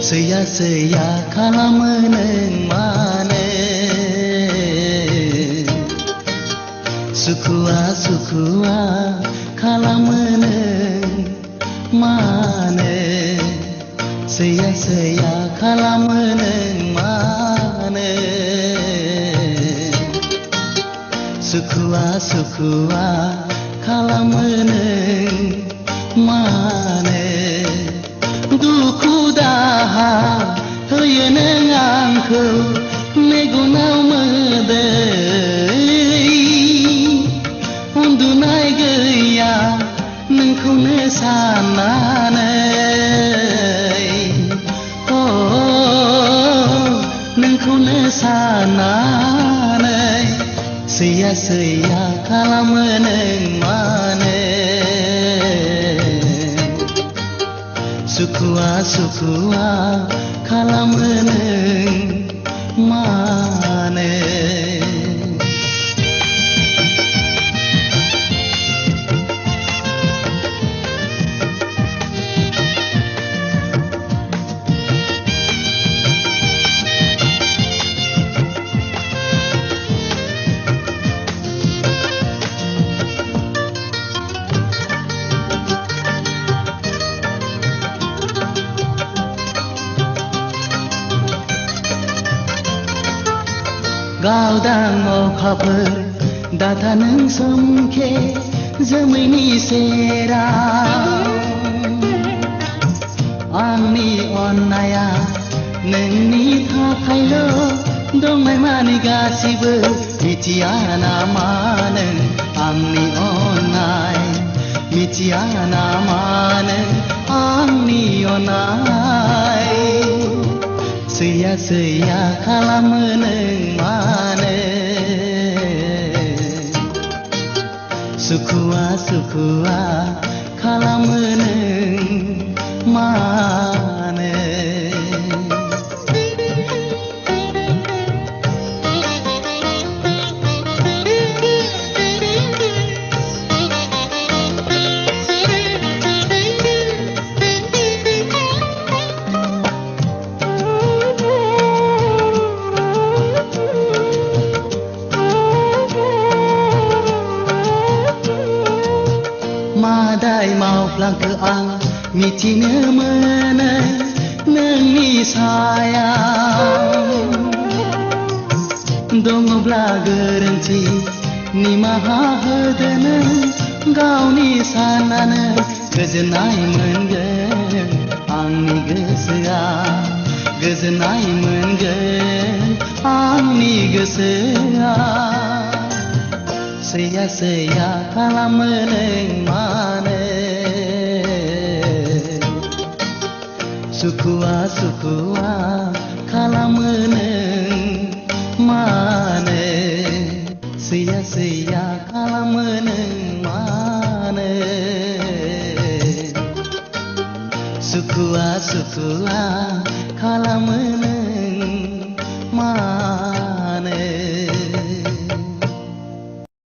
Seya-seya kala meneng mane Sukua-sukua kala meneng mane Seya-seya kala meneng mane Sukua-sukua kala meneng mane Duku daha hoyo neng angkau megunau medai Undunai gaya nengkau nesananai Oh nengkau nesananai Seya-seya kala meneng mane Sukua-sukua kala meneng mane Gaudang okhabar data neng somke jomaini serau Angni onnaya nengni thakailo dongmai mani gasibo mitiya nama neng Angni onnai mitiya nama neng Angni onnai Seya-seya kala meneng mane Sukua-sukua kala meneng mane Madai mau pulang ke ang mitine meneng nengi sayang Dongo blagerenti ni maha hedene gauni sanane gejenai mengen angni gesea gejenai mengen angni gesea Seya-seya kala meneng mane Sukua-sukua kala meneng mane Seya-seya kala meneng mane Sukua-sukua kala meneng mane